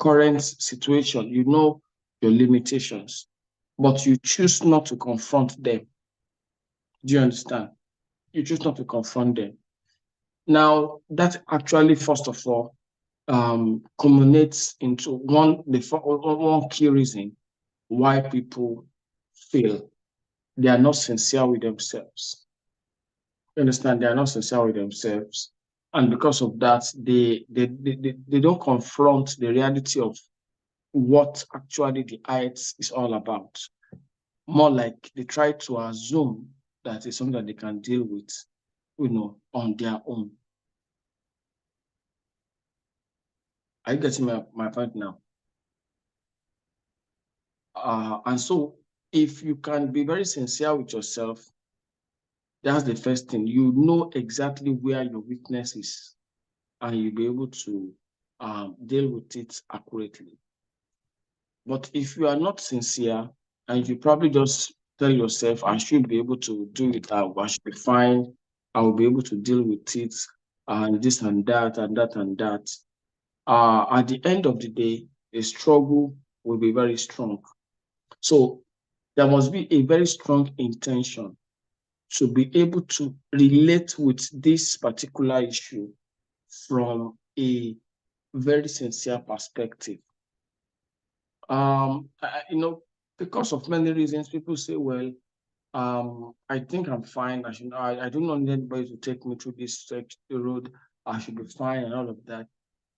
current situation, you know your limitations, but you choose not to confront them. Do you understand? You choose not to confront them. Now, that actually, first of all, culminates into one key reason why people fail. They are not sincere with themselves. You understand? They are not sincere with themselves. And because of that, they don't confront the reality of what actually the IELTS is all about. More like they try to assume that it's something that they can deal with, on their own. Are you getting my point now? And so if you can be very sincere with yourself, that's the first thing. You know exactly where your weakness is, and you'll be able to deal with it accurately. But if you are not sincere, and you probably just tell yourself, I should be able to do it, I should be fine, I will be able to deal with it, and this and that, and that, and that. At the end of the day, the struggle will be very strong. So there must be a very strong intention to be able to relate with this particular issue from a very sincere perspective. Because of many reasons, people say, well, I think I'm fine. I don't want anybody to take me through this road. I should be fine and all of that.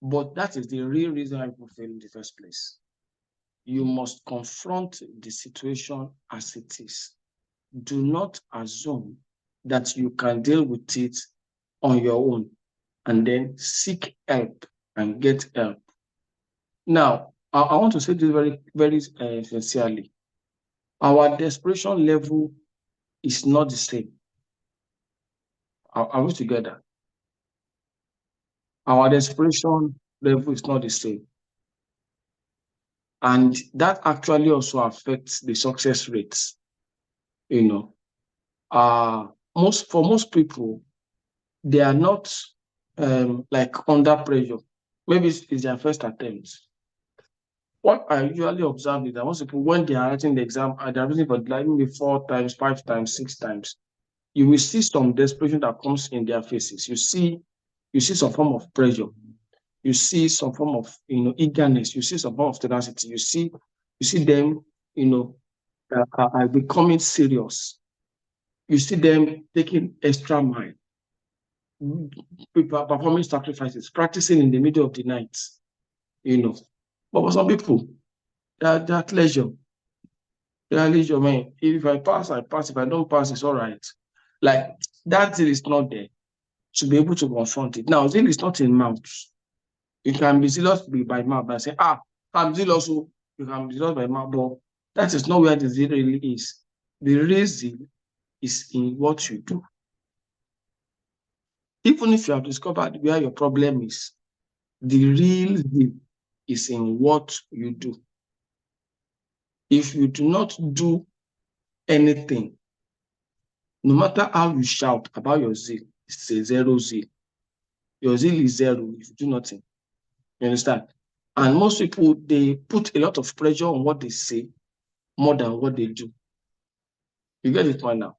But that is the real reason why people fail in the first place. You must confront the situation as it is. Do not assume that you can deal with it on your own and then seek help and get help. Now, I want to say this very, very sincerely. Our desperation level is not the same. Are we together? Our desperation level is not the same. And that actually also affects the success rates. For most people, they are not like under pressure. Maybe it's their first attempt. What I usually observe is that most people, when they are writing the exam, they're writing for like maybe 4 times, 5 times, 6 times, you will see some desperation that comes in their faces. You see some form of pressure. You see some form of eagerness. You see some form of tenacity. You see them becoming serious. You see them taking extra mile, people performing sacrifices, practicing in the middle of the night. But for some people, that leisure. That leisure, man. If I pass, I pass. If I don't pass, it's all right. Like that zeal is not there to be able to confront it. Now, zeal is not in mouth. You can be zealous by mouth by saying, I'm zealous. So you can be zealous by mouth, but that is not where the zeal really is. The real zeal is in what you do. Even if you have discovered where your problem is, the real zeal is in what you do. If you do not do anything, no matter how you shout about your zeal, it's a zero zeal. Your zeal is zero if you do nothing. You understand? And most people, they put a lot of pressure on what they say more than what they do. You get it right now?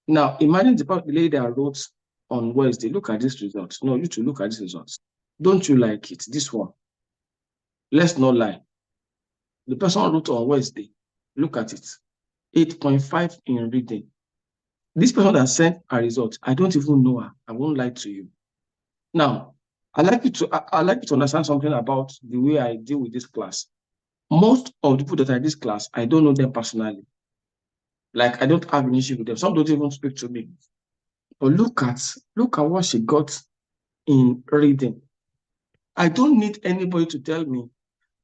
Now, imagine the lady that wrote on Wednesday, look at this result. No, you to look at this result. Don't you like it? This one. Let's not lie. The person wrote on Wednesday, look at it. 8.5 in reading. This person that sent a result, I don't even know her. I won't lie to you. Now, I'd like you to understand something about the way I deal with this class. Most of the people that are in this class, I don't know them personally. Like, I don't have an issue with them. Some don't even speak to me. But look at what she got in reading. I don't need anybody to tell me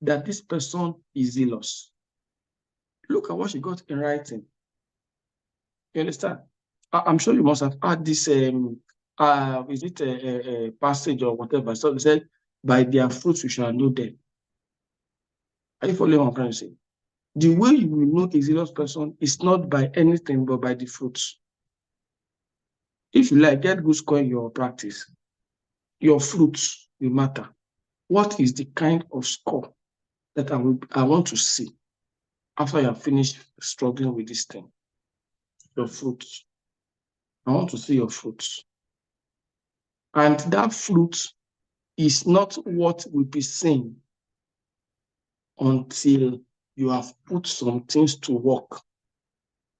that this person is zealous. Look at what she got in writing. You understand? I'm sure you must have had this, is it a passage or whatever? So they said, by their fruits you shall know them. Are you following what I'm trying to say? The way you will know a zealous person is not by anything but by the fruits. If you like, get good score in your practice. Your fruits will matter. What is the kind of score that I want to see after you have finished struggling with this thing. Your fruits. I want to see your fruits. And that fruit is not what will be seen until you have put some things to work.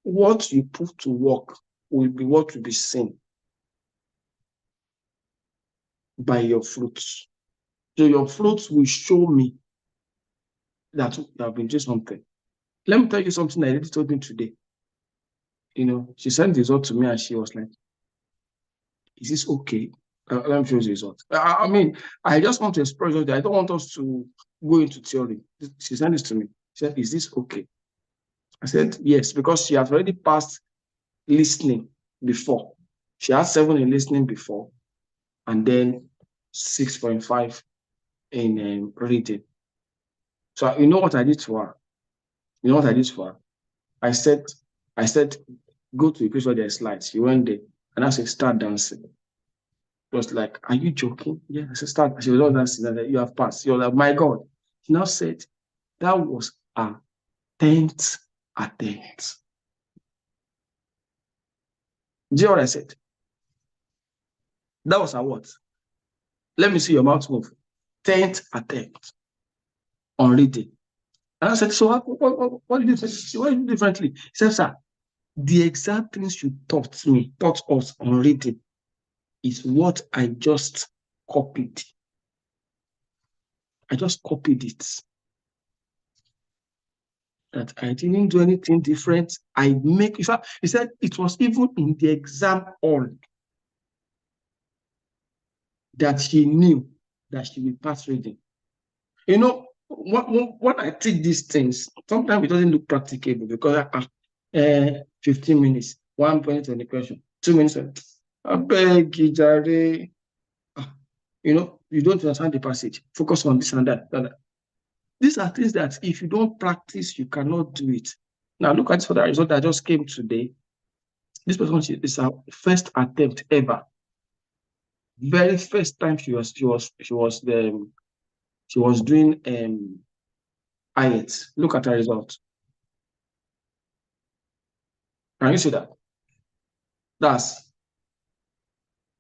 What you put to work will be what will be seen by your fruits. So your fruits will show me that you have been doing something. Let me tell you something that lady told me today. She sent the result to me and she was like, is this okay? Let me show you the result. I mean, I just want to express that I don't want us to go into theory. She sent this to me. She said, is this okay? I said, yes, because she has already passed listening before. She had 7 in listening before, and then 6.5 in reading. So you know what I did to her? You know what I did to her? I said, go to the place where there are slides. She went there, and I said, start dancing. It was like, are you joking? Yeah, I said, start. She was all dancing. I said, you have passed. You're like, my God. She now said, that was a 10th attempt. Do you know what I said? That was a what? Let me see your mouth move. 10th attempt on reading. And I said, so what did you say? What did you do differently? He said, sir, the exact things you taught us on reading is what I just copied. I just copied it. That I didn't do anything different. In fact, he said it was even in the exam hall that she knew that she would pass reading. When I teach these things, sometimes it doesn't look practicable because 15 minutes, 1 point on the question, 2 minutes. I beg you, Jare. You don't understand the passage. Focus on this and that. These are things that if you don't practice, you cannot do it. Now look at this other result that just came today. This person is her first attempt ever. Very first time she was doing IELTS. Look at her result. Can you see that?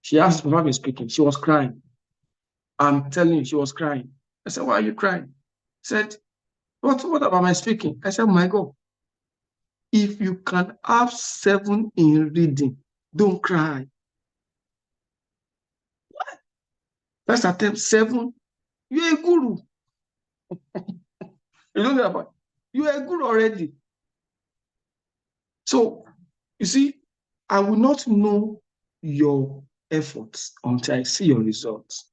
She asked for me speaking. She was crying. I'm telling you, she was crying. I said, why are you crying? She said, what about my speaking? I said, my God, if you can have 7 in reading, don't cry. What? First attempt 7. You're a guru. You know that? You're a guru already. So, you see, I will not know your efforts until I see your results.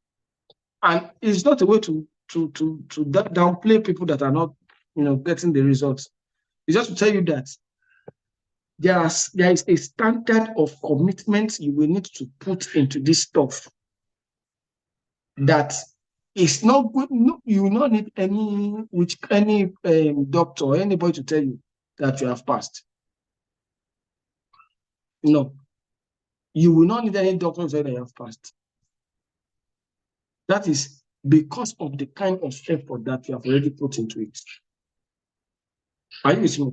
And it's not a way to downplay people that are not, getting the results. It's just to tell you that there is a standard of commitment you will need to put into this stuff that is not good. No, you will not need any doctor or anybody to tell you that you have passed. No, you will not need any doctor to say that you have passed. That is because of the kind of effort that you have already put into it. Are you with me?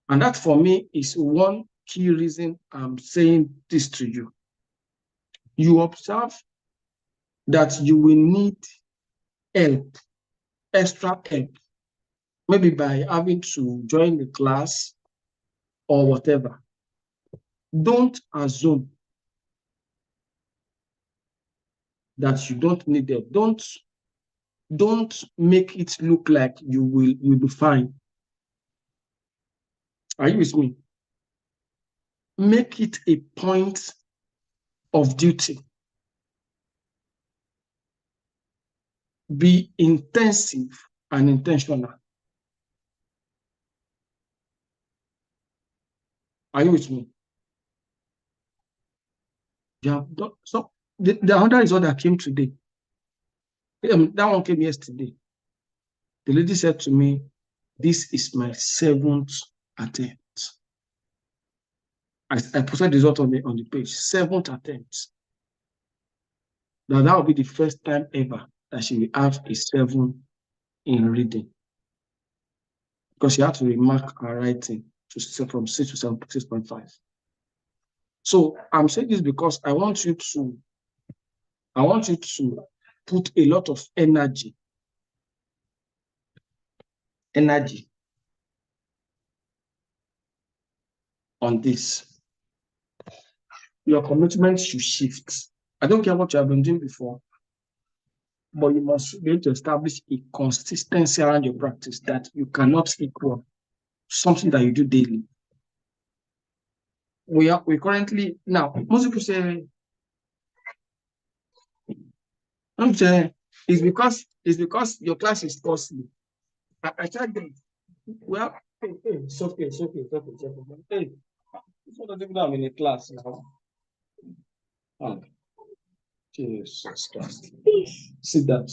And that for me is one key reason I'm saying this to you. You observe that you will need help, extra help, maybe by having to join the class or whatever. Don't assume that you don't need help. Don't make it look like you will be fine. Are you with me? Make it a point of duty. Be intensive and intentional. Are you with me? So the other result that came today, that one came yesterday. The lady said to me, this is my 7th attempt. I posted the result on the page. 7th attempt. Now that will be the first time ever that she will have a 7 in reading because she had to remark her writing from 6 to 6.5. So I'm saying this because I want you to put a lot of energy on this. Your commitment should shift. I don't care what you have been doing before, but you must be able to establish a consistency around your practice that you cannot equal something that you do daily. We currently now, most people say it's because your class is costly. I tell them, well, hey, it's okay. Hey, it's not even I'm in a class now. Oh, Jesus Christ. Sit down.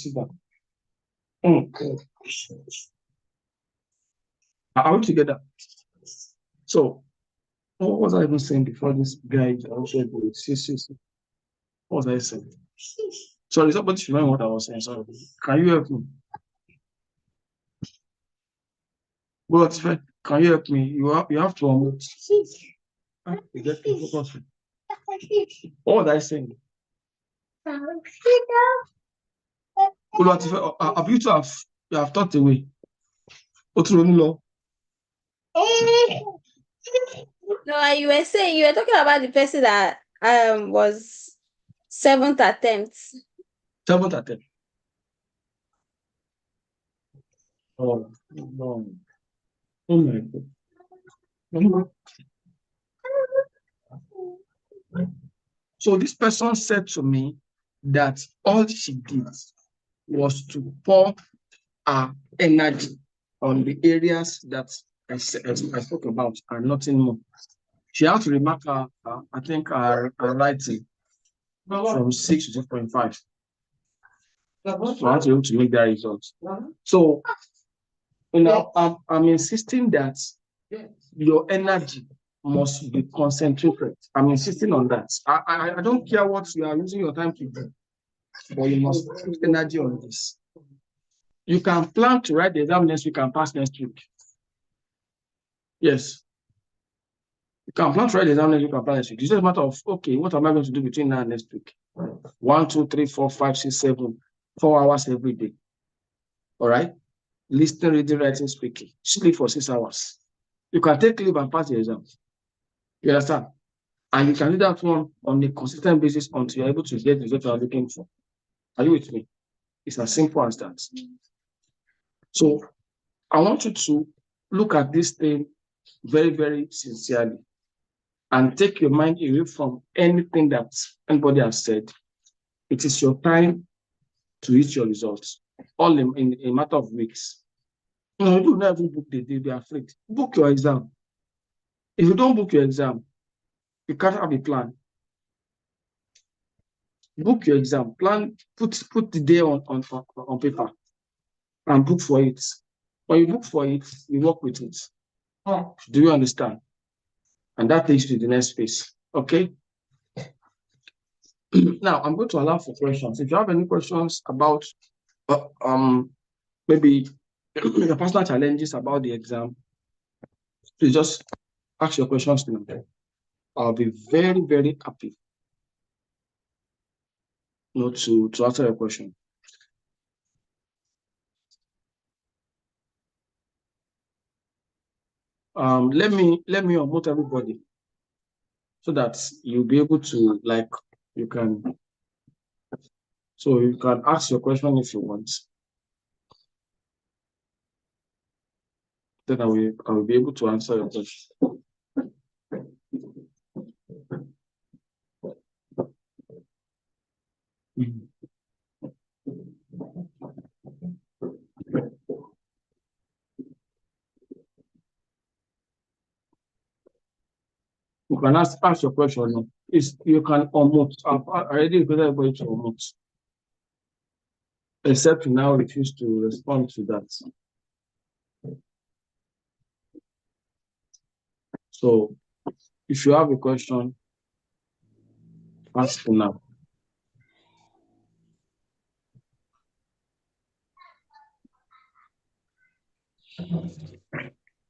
Are we together? So, what was I even saying before this guy also what was I saying? Sorry, somebody should know what I was saying. Sorry. Can you help me? But can you help me? You have to unmute. What was I saying? Have you thought away? No, you were saying you were talking about the person that was 7th attempt. 7th attempt. Oh no. Oh my God. So this person said to me that all she did was to pour her energy on the areas that I spoke about and nothing more. She had to remark her writing from 6 to 6.5. So I had to be able to make that result. So I'm insisting that your energy must be concentrated. I'm insisting on that. I don't care what you are using your time to do, but you must put energy on this. You can plan to write the exam next week and pass next week. Yes. You can plan to write the exam next week and pass next week. It's just a matter of, okay, what am I going to do between now and next week? 1, 2, 3, 4, 5, 6, 7, 4 hours every day. All right? Listening, reading, writing, speaking. Sleep for 6 hours. You can take leave and pass the exam. You understand? And you can do that one on a consistent basis until you're able to get the result you are looking for. Are you with me? It's as simple as that. So I want you to look at this thing very, very sincerely and take your mind away from anything that anybody has said. It is your time to reach your results, all in a matter of weeks. You do not even book the day, they are afraid. Book your exam. If you don't book your exam, you can't have a plan. Book your exam, plan, put the day on paper and book for it. When you book for it, you work with it. Do you understand? And that takes you to the next phase. Okay. Now I'm going to allow for questions. If you have any questions about maybe the personal challenges about the exam, please just ask your questions now. I'll be very, very happy to answer your question. Let me unmute everybody so that you'll be able to you can ask your question if you want. Then I will be able to answer your question. You can ask your question. You can unmute. I've already invited everybody to unmute. Except you now refuse to respond to that. So if you have a question, ask now.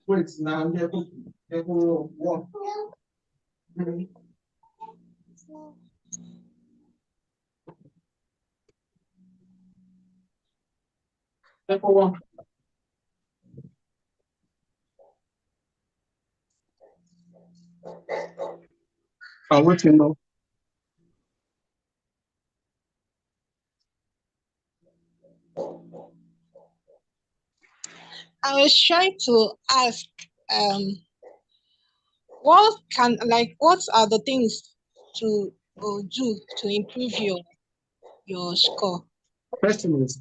Wait, now level 1. Level 1. And what you know? I was trying to ask, what are the things to do to improve your score? First thing is,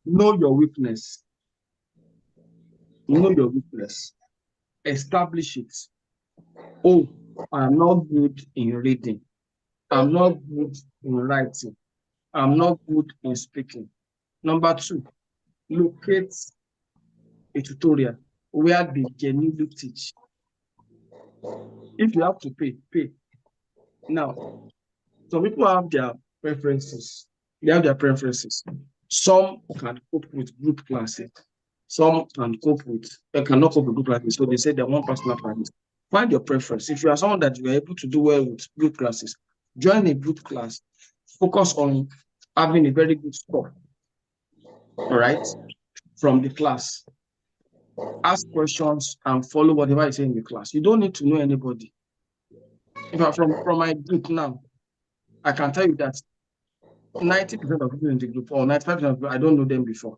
know your weakness. Know your weakness. Establish it. Oh, I'm not good in reading. I'm not good in writing. I'm not good in speaking. Number 2, locate a tutorial where they genuinely teach. If you have to pay, pay. Now, some people have their preferences. They have their preferences. Some can cope with group classes. Some can cope with, they cannot cope with group classes. So they say they want personal classes. Find your preference. If you are someone that you are able to do well with group classes, join a group class. Focus on having a very good score. All right, from the class. Ask questions and follow whatever I say in the class. You don't need to know anybody. In fact, from my group now, I can tell you that 90% of people in the group, or 95% of people, I don't know them before.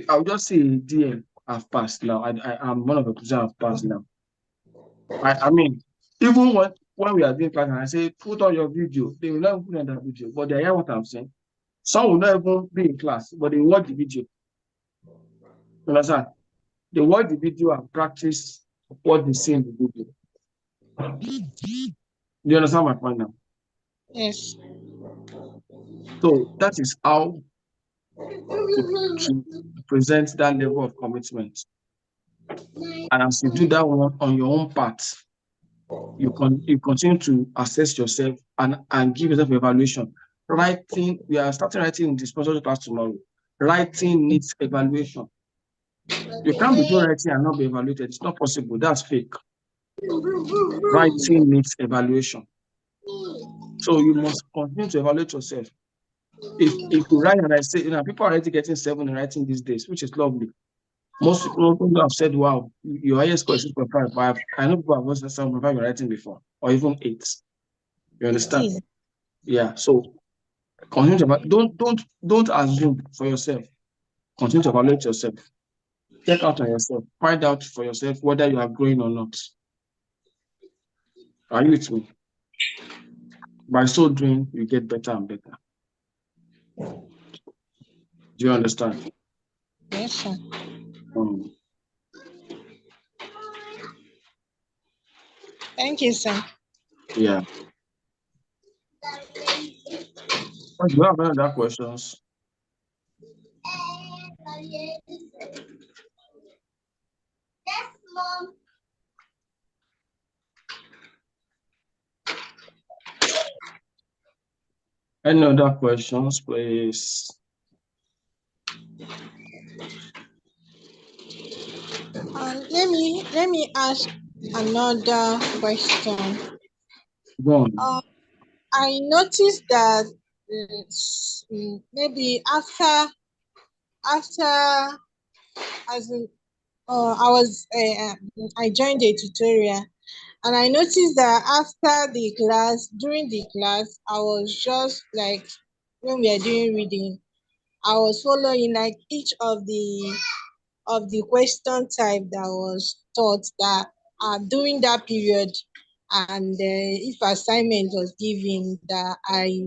I'll just say DM I've passed now. I'm one of the people I've passed now. I mean, even when we are doing class and I say, put on your video, they will not put on that video, but they hear what I'm saying. Some will not even be in class, but they watch the video. You understand? They watch the video and practice what they see in the video. Do you understand my point now? Yes. So that is how to present that level of commitment. And as you do that one on your own part, you continue to assess yourself and give yourself evaluation. Writing, we are starting writing in the sponsorship class tomorrow. Writing needs evaluation. You can't be doing writing and not be evaluated. It's not possible. That's fake. Writing needs evaluation. So you must continue to evaluate yourself. If you write and I say, people are already getting 7 in writing these days, which is lovely. Most people have said, wow, your highest score is 6.5, but I know people have also 7.5 in writing before, or even 8. You understand? Yeah. So continue to don't assume for yourself. Continue to evaluate yourself. Check out on yourself. Find out for yourself whether you are growing or not. Are you with me? By so doing, you get better and better. Do you understand? Yes, sir. Thank you, sir. Yeah. Do you have any other questions? Yes, Mom. Any other questions, please? Let me ask another question. Go on. I noticed that maybe after as in, I joined a tutorial, and I noticed that during the class, I was just like, when we are doing reading, I was following like each of the question type that was taught that during that period, and if assignment was given, that I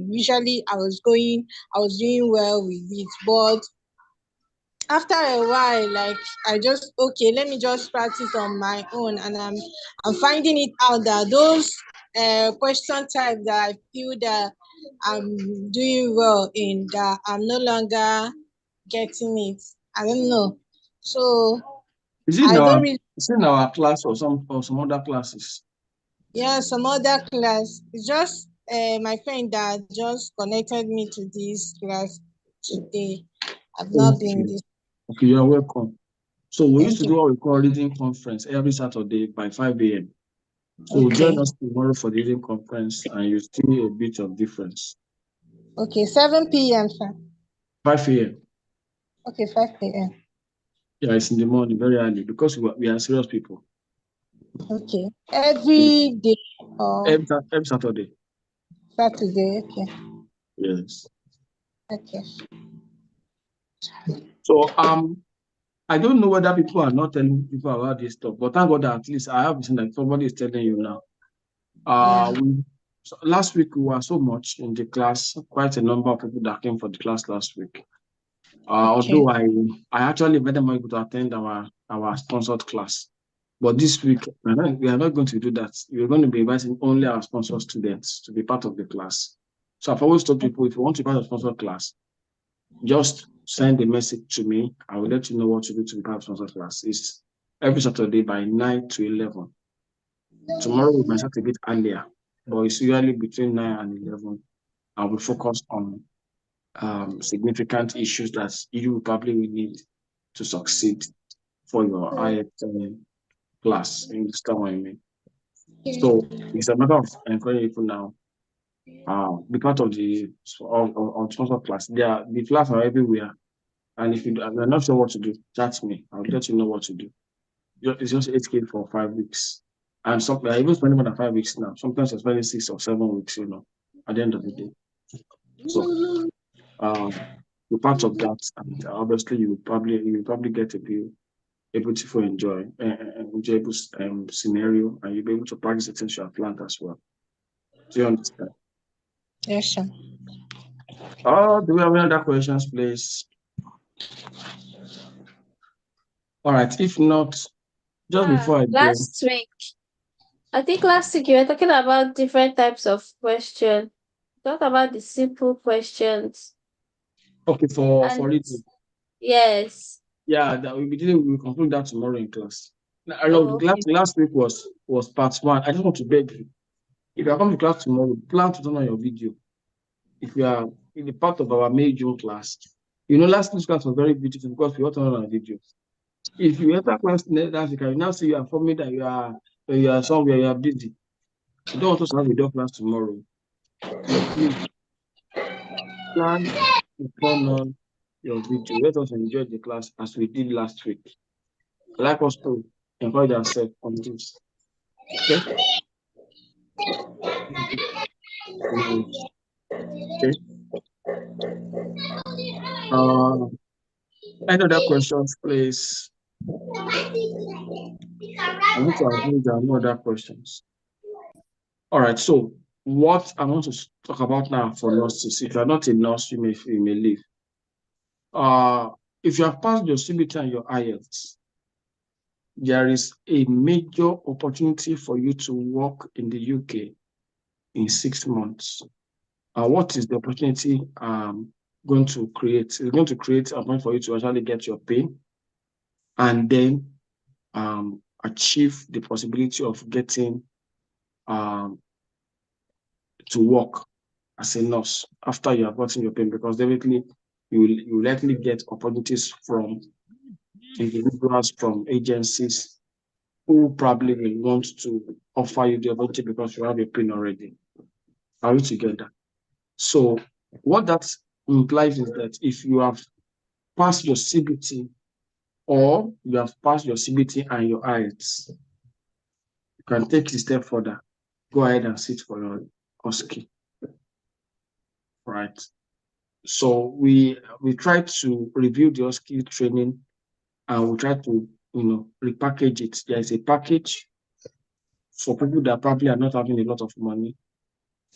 was doing well with it. But after a while, like, I just, okay, let me just practice on my own, and I'm finding it out that those question type that I feel that I'm doing well in, that I'm no longer getting it. I don't know. So Is it I don't really, in our class or some other classes? yeah, some other class. It's just my friend that just connected me to this class today. I've not been this. Okay, you're welcome. So we used Thank to do what we call reading conference every Saturday by 5 a.m. So Okay. join us tomorrow for the reading conference and you see a bit of difference. Okay, 7 p.m., sir. 5 a.m. Okay, 5 p.m. Yeah, it's in the morning, very early, because we are serious people. Okay. Every day or Every Saturday. Saturday. Okay. Yes. Okay. So I don't know whether people are not telling people about this stuff, but thank God that at least I have seen that somebody is telling you now. Yeah. Last week we were so much in the class, quite a number of people that came for the class last week. Okay. Although I actually made them able to attend our sponsored class. But this week, we are not going to do that. We're going to be inviting only our sponsored students to be part of the class. So I've always told people, if you want to be part of the sponsored class, just send a message to me. I will let you know what to do to be part of the sponsored class. It's every Saturday by 9 to 11. Tomorrow we might start a bit earlier, but it's usually between 9 and 11. And we focus on significant issues that you probably will need to succeed for your IELTS class. You understand what I mean? So it's a matter of encouraging people now. Be part of the sponsored class. The class are everywhere. And if you're not sure what to do, chat me. I'll let you know what to do. It's just 8K for 5 weeks. And some I even spending more than 5 weeks now. Sometimes I spend 6 or 7 weeks, at the end of the day. So you're part of that, and obviously you will probably get a beautiful enjoyable scenario, and you'll be able to practice the things you have planned as well. Do you understand? Yes, sir. Do we have any other questions, please? All right. If not, just before I go. Last week, I think last week you were talking about different types of questions. Talk about the simple questions. Okay, for And reading. yes. Yeah, that we'll conclude that tomorrow in class. I know Okay. last week was part 1. I just want to beg you. If you are coming to class tomorrow, plan to turn on your video. If you are in the part of our May June class, last week's class was very beautiful because we all turned on our videos. If you enter class next week, you now see you are forming that you are somewhere, you are busy. You don't want us to have a door class tomorrow. So please plan to turn on your video. Let us enjoy the class as we did last week. I like us to encourage ourselves on this. Okay? Okay. Any other questions, please? I want to assume there are no other questions. All right. So what I want to talk about now for nurses, if you're not a nurse, you may leave. If you have passed your CBT and your IELTS, there is a major opportunity for you to work in the UK in 6 months. What is the opportunity going to create? It's going to create a point for you to actually get your pay and then achieve the possibility of getting to work as a nurse after you have gotten your pay, because definitely you will likely get opportunities from individuals, from agencies who probably will want to offer you the opportunity because you have a pin already. Are we together? So what that implies is that if you have passed your CBT or you have passed your CBT and your IELTS, you can take it a step further. Go ahead and sit for your OSCE. Right. So we try to review the OSCE training and we try to repackage it. There is a package for people that probably are not having a lot of money,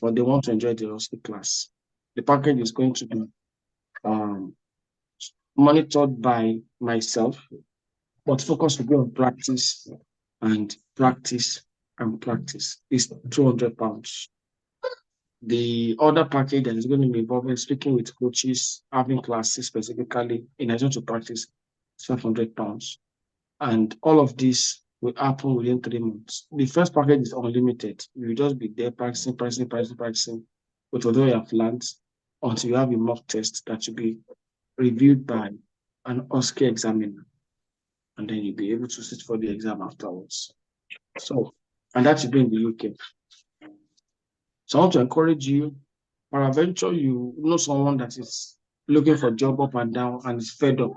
but they want to enjoy the OSCE class. The package is going to be monitored by myself, but focus will be on practice and practice and practice. It's £200. The other package that is going to be involving speaking with coaches, having classes specifically in addition to practice, is £500. And all of this will happen within 3 months. The first package is unlimited. You will just be there practicing with whatever you have learned until you have a mock test that will be reviewed by an OSCE examiner. and then you'll be able to sit for the exam afterwards. So, and that will be in the UK. So I want to encourage you, peradventure you know someone that is looking for a job up and down and is fed up.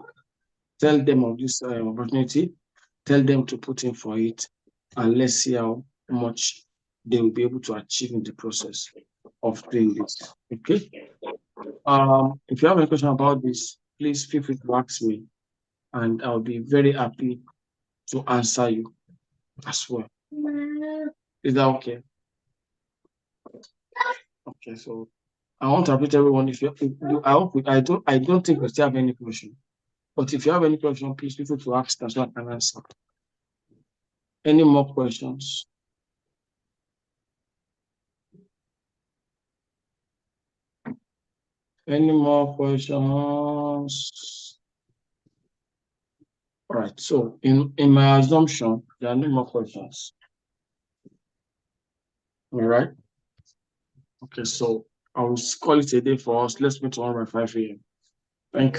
Tell them of this opportunity. Tell them to put in for it, and let's see how much they will be able to achieve in the process of doing this. Okay. If you have any question about this, please feel free to ask me, and I'll be very happy to answer you as well. Is that okay? Okay, so I want to update everyone. If I hope I don't think we still have any question. But if you have any question, please feel free to ask as well and answer. Any more questions? Any more questions? Right. So in my assumption, there are no more questions. All right. Okay, so I will call it a day for us. Let's meet tomorrow by 5 a.m. Thank you.